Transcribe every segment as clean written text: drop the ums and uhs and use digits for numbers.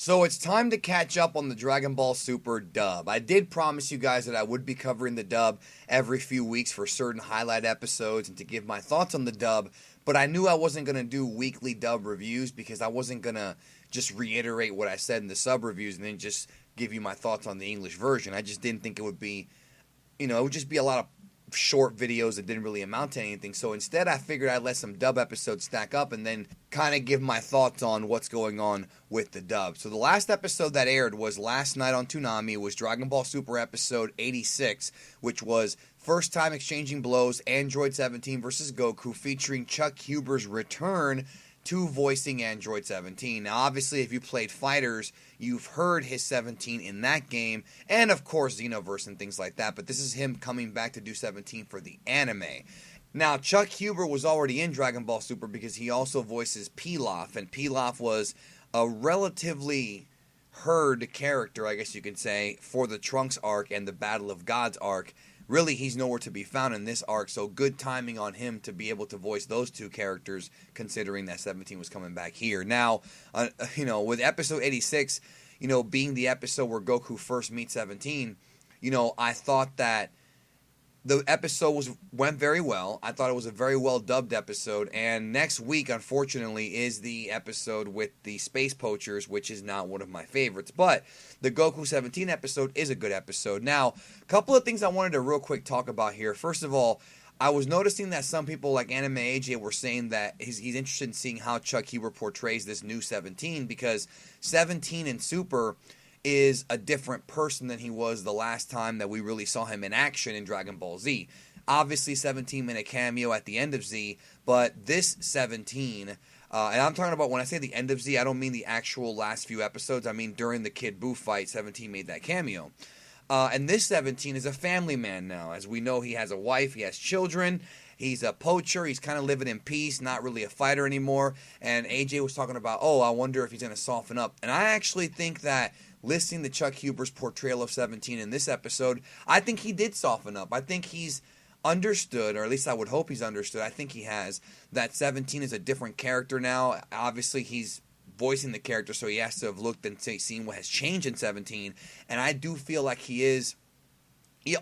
So it's time to catch up on the Dragon Ball Super dub. I did promise you guys that I would be covering the dub every few weeks for certain highlight episodes and to give my thoughts on the dub, but I knew I wasn't going to do weekly dub reviews because I wasn't going to just reiterate what I said in the sub reviews and then just give you my thoughts on the English version. I just didn't think it would be, it would just be a lot of short videos that didn't really amount to anything. So instead I figured I'd let some dub episodes stack up and then kind of give my thoughts on what's going on with the dub. So the last episode that aired was last night on Toonami. It was Dragon Ball Super episode 86, which was First Time Exchanging Blows, Android 17 vs. Goku, featuring Chuck Huber's return to voicing Android 17. Now, obviously, if you played Fighters, you've heard his 17 in that game, and of course, Xenoverse and things like that, but this is him coming back to do 17 for the anime. Now, Chuck Huber was already in Dragon Ball Super because he also voices Pilaf, and Pilaf was a relatively heard character, I guess you could say, for the Trunks arc and the Battle of Gods arc. Really, he's nowhere to be found in this arc, so good timing on him to be able to voice those two characters, considering that 17 was coming back here. Now, with episode 86, being the episode where Goku first meets 17, I thought that the episode went very well. I thought it was a very well dubbed episode, and next week, unfortunately, is the episode with the Space Poachers, which is not one of my favorites, but the Goku 17 episode is a good episode. Now, a couple of things I wanted to real quick talk about here. First of all, I was noticing that some people like Anime AJ were saying that he's interested in seeing how Chuck Huber portrays this new 17, because 17 in Super is a different person than he was the last time that we really saw him in action in Dragon Ball Z. Obviously, 17 made a cameo at the end of Z, but this 17, and I'm talking about when I say the end of Z, I don't mean the actual last few episodes. I mean during the Kid Buu fight, 17 made that cameo. And this 17 is a family man now. As we know, he has a wife, he has children, he's a poacher, he's kind of living in peace, not really a fighter anymore. And AJ was talking about, I wonder if he's going to soften up. And I actually think that listening to Chuck Huber's portrayal of 17 in this episode, I think he did soften up. I think he's understood, or at least I would hope he's understood, I think he has, that 17 is a different character now. Obviously, he's voicing the character, so he has to have looked and seen what has changed in 17, and I do feel like he is,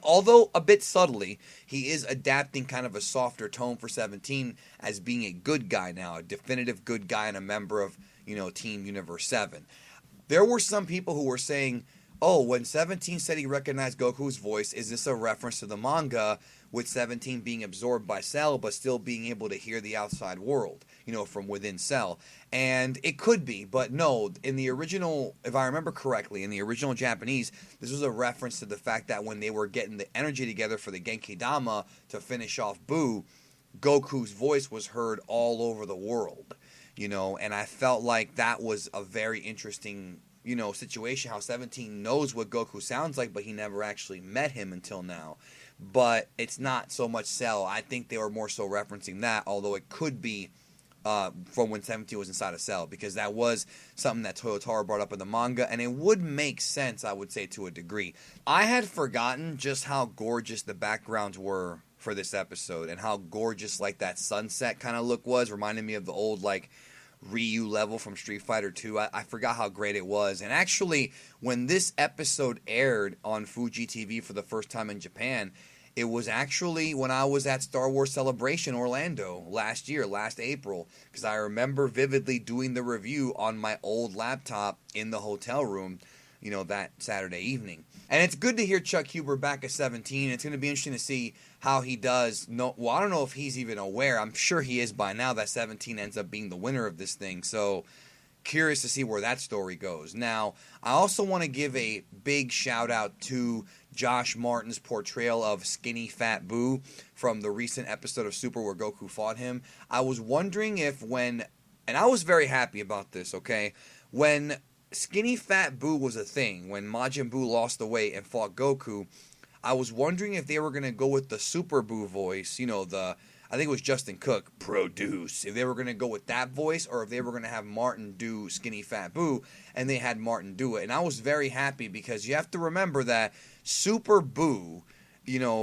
although a bit subtly, he is adapting kind of a softer tone for 17 as being a good guy now, a definitive good guy and a member of, Team Universe 7. There were some people who were saying, when 17 said he recognized Goku's voice, is this a reference to the manga with 17 being absorbed by Cell but still being able to hear the outside world, from within Cell? And it could be, but no, in the original, if I remember correctly, in the original Japanese, this was a reference to the fact that when they were getting the energy together for the Genki Dama to finish off Buu, Goku's voice was heard all over the world. And I felt like that was a very interesting, situation, how 17 knows what Goku sounds like, but he never actually met him until now. But it's not so much Cell. I think they were more so referencing that, although it could be from when 17 was inside of Cell, because that was something that Toyotaro brought up in the manga, and it would make sense, I would say, to a degree. I had forgotten just how gorgeous the backgrounds were for this episode, and how gorgeous, like, that sunset kind of look was, reminding me of the old, like, Ryu level from Street Fighter 2. I forgot how great it was. And actually, when this episode aired on Fuji TV for the first time in Japan, it was actually when I was at Star Wars Celebration Orlando last April, because I remember vividly doing the review on my old laptop in the hotel room, that Saturday evening. And it's good to hear Chuck Huber back at 17. It's going to be interesting to see how he does. I don't know if he's even aware. I'm sure he is by now that 17 ends up being the winner of this thing. So, curious to see where that story goes. Now, I also want to give a big shout out to Josh Martin's portrayal of Skinny Fat Buu from the recent episode of Super where Goku fought him. I was wondering if and I was very happy about this, okay? When Skinny Fat Buu was a thing, when Majin Buu lost the weight and fought Goku, I was wondering if they were going to go with the Super Buu voice, I think it was Justin Cook, produce, if they were going to go with that voice, or if they were going to have Martin do Skinny Fat Buu, and they had Martin do it. And I was very happy, because you have to remember that Super Buu,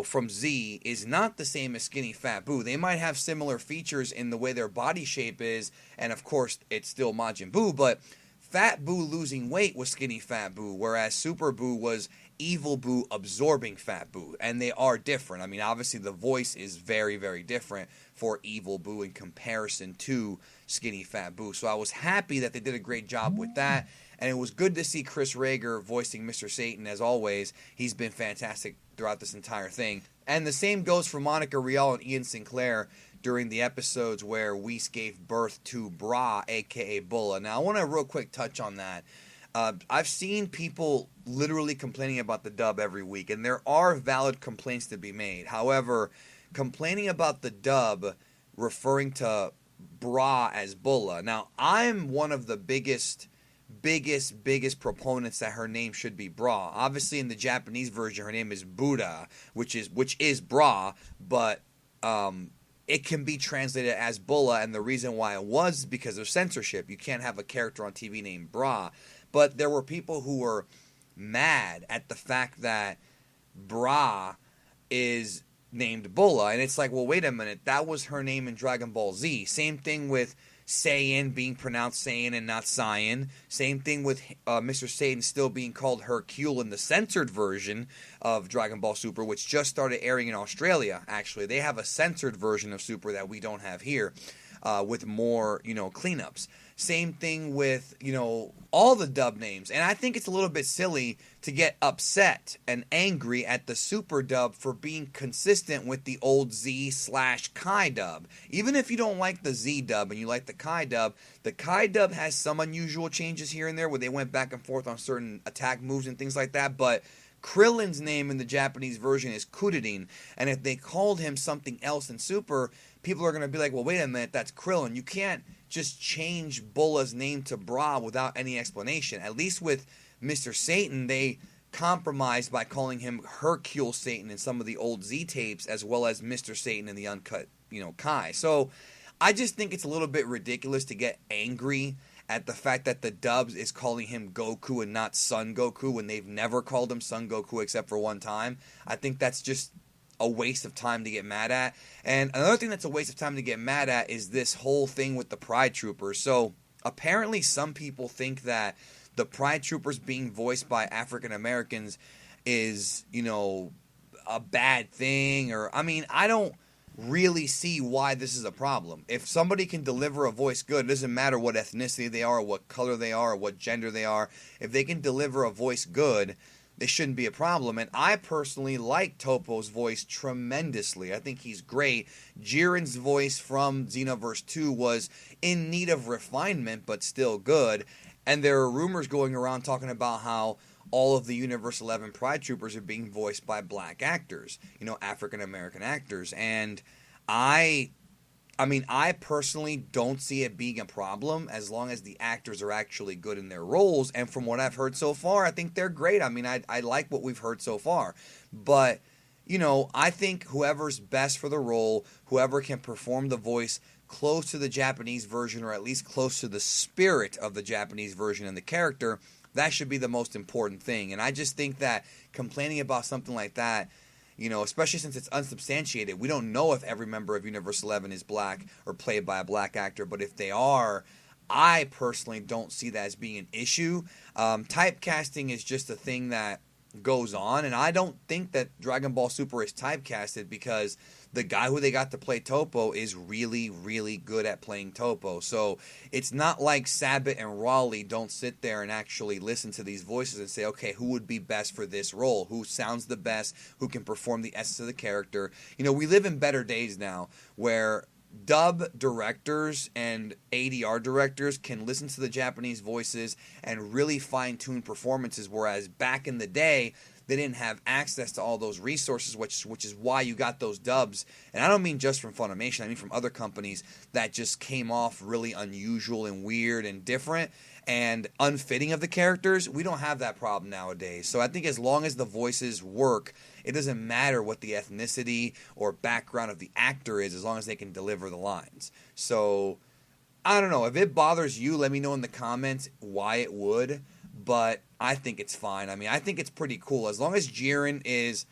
from Z, is not the same as Skinny Fat Buu. They might have similar features in the way their body shape is, and of course, it's still Majin Buu, but Fat Buu losing weight was Skinny Fat Buu, whereas Super Buu was Evil Buu absorbing Fat Buu, and they are different. I mean, obviously the voice is very, very different for Evil Buu in comparison to Skinny Fat Buu. So I was happy that they did a great job with that, and it was good to see Chris Rager voicing Mr. Satan as always. He's been fantastic throughout this entire thing. And the same goes for Monica Rial and Ian Sinclair during the episodes where Whis gave birth to Bra, aka Bulla. Now, I want to real quick touch on that. I've seen people literally complaining about the dub every week, and there are valid complaints to be made. However, complaining about the dub referring to Bra as Bulla. Now, I'm one of the biggest proponents that her name should be Bra. Obviously, in the Japanese version, her name is Buddha, which is Bra, but it can be translated as Bulla, and the reason why it was because of censorship. You can't have a character on TV named Bra. But there were people who were mad at the fact that Bra is named Bulla, and it's like, well, wait a minute, that was her name in Dragon Ball Z. Same thing with SAIYAN being pronounced Saiyan and not SAIYAN. Same thing with Mr. Satan still being called Hercule in the censored version of Dragon Ball Super, which just started airing in Australia, actually. They have a censored version of Super that we don't have here, with more, cleanups. Same thing with, all the dub names. And I think it's a little bit silly to get upset and angry at the Super dub for being consistent with the old Z/Kai dub. Even if you don't like the Z dub and you like the Kai dub has some unusual changes here and there where they went back and forth on certain attack moves and things like that. But Krillin's name in the Japanese version is Kuririn, and if they called him something else in Super, people are going to be like, well, wait a minute, that's Krillin. You can't just change Bulla's name to Bra without any explanation. At least with Mr. Satan, they compromised by calling him Hercule Satan in some of the old Z tapes, as well as Mr. Satan in the uncut, Kai. So I just think it's a little bit ridiculous to get angry at the fact that the dubs is calling him Goku and not Son Goku when they've never called him Son Goku except for one time. I think that's just a waste of time to get mad at. And another thing that's a waste of time to get mad at is this whole thing with the Pride Troopers. So apparently some people think that the Pride Troopers being voiced by African Americans is, a bad thing. I don't really see why this is a problem. If somebody can deliver a voice good, it doesn't matter what ethnicity they are, or what color they are, or what gender they are. If they can deliver a voice good, this shouldn't be a problem. And I personally like Toppo's voice tremendously. I think he's great. Jiren's voice from Xenoverse 2 was in need of refinement, but still good. And there are rumors going around talking about how all of the Universe 11 Pride Troopers are being voiced by black actors, African American actors. And I personally don't see it being a problem as long as the actors are actually good in their roles. And from what I've heard so far, I think they're great. I like what we've heard so far. But, I think whoever's best for the role, whoever can perform the voice close to the Japanese version, or at least close to the spirit of the Japanese version and the character, that should be the most important thing. And I just think that complaining about something like that, especially since it's unsubstantiated, we don't know if every member of Universe 11 is black or played by a black actor, but if they are, I personally don't see that as being an issue. Typecasting is just a thing that goes on, and I don't think that Dragon Ball Super is typecasted because the guy who they got to play Toppo is really, really good at playing Toppo. So it's not like Sabat and Raleigh don't sit there and actually listen to these voices and say, okay, who would be best for this role? Who sounds the best? Who can perform the essence of the character? We live in better days now where dub directors and ADR directors can listen to the Japanese voices and really fine-tune performances, whereas back in the day, they didn't have access to all those resources, which is why you got those dubs. And I don't mean just from Funimation, I mean from other companies that just came off really unusual and weird and different and unfitting of the characters. We don't have that problem nowadays. So I think as long as the voices work, it doesn't matter what the ethnicity or background of the actor is, as long as they can deliver the lines. So I don't know. If it bothers you, let me know in the comments why it would. But I think it's fine. I think it's pretty cool. As long as Jiren is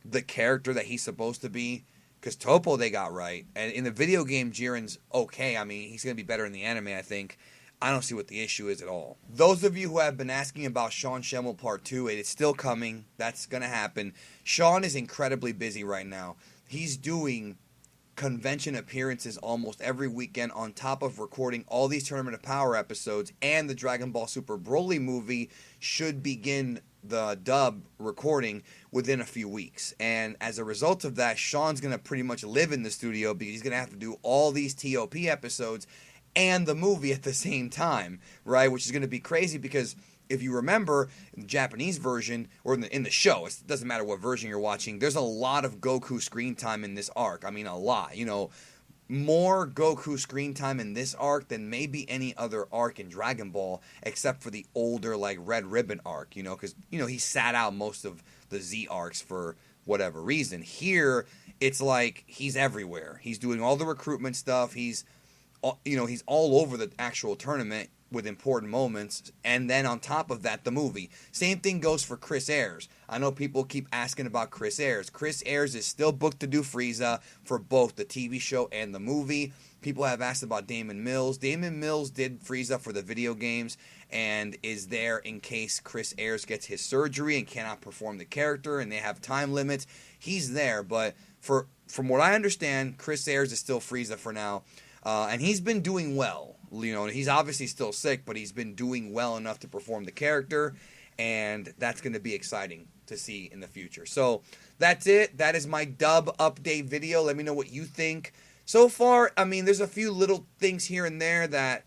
the character that he's supposed to be. Because Toppo they got right. And in the video game, Jiren's okay. He's going to be better in the anime, I think. I don't see what the issue is at all. Those of you who have been asking about Sean Schemmel Part 2, it is still coming. That's going to happen. Sean is incredibly busy right now. He's doing convention appearances almost every weekend on top of recording all these Tournament of Power episodes, and the Dragon Ball Super Broly movie should begin the dub recording within a few weeks. And as a result of that, Sean's going to pretty much live in the studio because he's going to have to do all these TOP episodes and the movie at the same time, right? Which is going to be crazy because if you remember, in the Japanese version, or in the show, it doesn't matter what version you're watching, there's a lot of Goku screen time in this arc. I mean, a lot. You know, more Goku screen time in this arc than maybe any other arc in Dragon Ball, except for the older, like, Red Ribbon arc, you know, because, you know, he sat out most of the Z arcs for whatever reason. Here, it's like he's everywhere. He's doing all the recruitment stuff. He's all over the actual tournament with important moments, and then on top of that, the movie. Same thing goes for Chris Ayres. I know people keep asking about Chris Ayres. Chris Ayres is still booked to do Frieza for both the TV show and the movie. People have asked about Damon Mills. Damon Mills did Frieza for the video games and is there in case Chris Ayres gets his surgery and cannot perform the character and they have time limits. He's there, but from what I understand, Chris Ayres is still Frieza for now. And he's been doing well. You know, he's obviously still sick, but he's been doing well enough to perform the character, and that's going to be exciting to see in the future. So that's it. That is my dub update video. Let me know what you think. So far, I mean, there's a few little things here and there that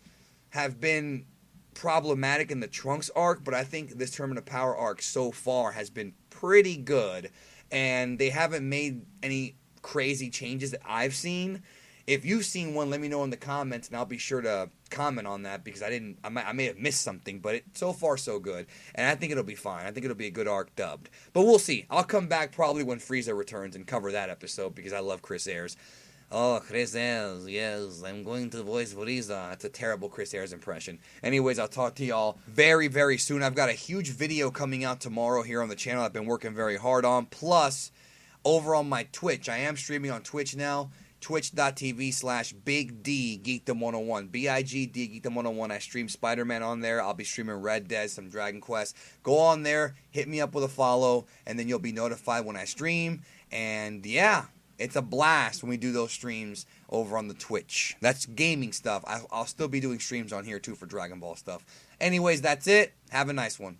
have been problematic in the Trunks arc, but I think this Tournament of Power arc so far has been pretty good, and they haven't made any crazy changes that I've seen. If you've seen one, let me know in the comments, and I'll be sure to comment on that because I may have missed something, but so far so good, and I think it'll be fine. I think it'll be a good arc dubbed, but we'll see. I'll come back probably when Frieza returns and cover that episode because I love Chris Ayres. Oh, Chris Ayres, yes, I'm going to voice Frieza. It's a terrible Chris Ayres impression. Anyways, I'll talk to y'all very, very soon. I've got a huge video coming out tomorrow here on the channel I've been working very hard on, plus over on my Twitch. I am streaming on Twitch now. Twitch.tv/BigD Geekdom101. BIGD Geekdom101. I stream Spider-Man on there. I'll be streaming Red Dead, some Dragon Quest. Go on there, hit me up with a follow, and then you'll be notified when I stream. And yeah, it's a blast when we do those streams over on the Twitch. That's gaming stuff. I'll still be doing streams on here too for Dragon Ball stuff. Anyways, that's it. Have a nice one.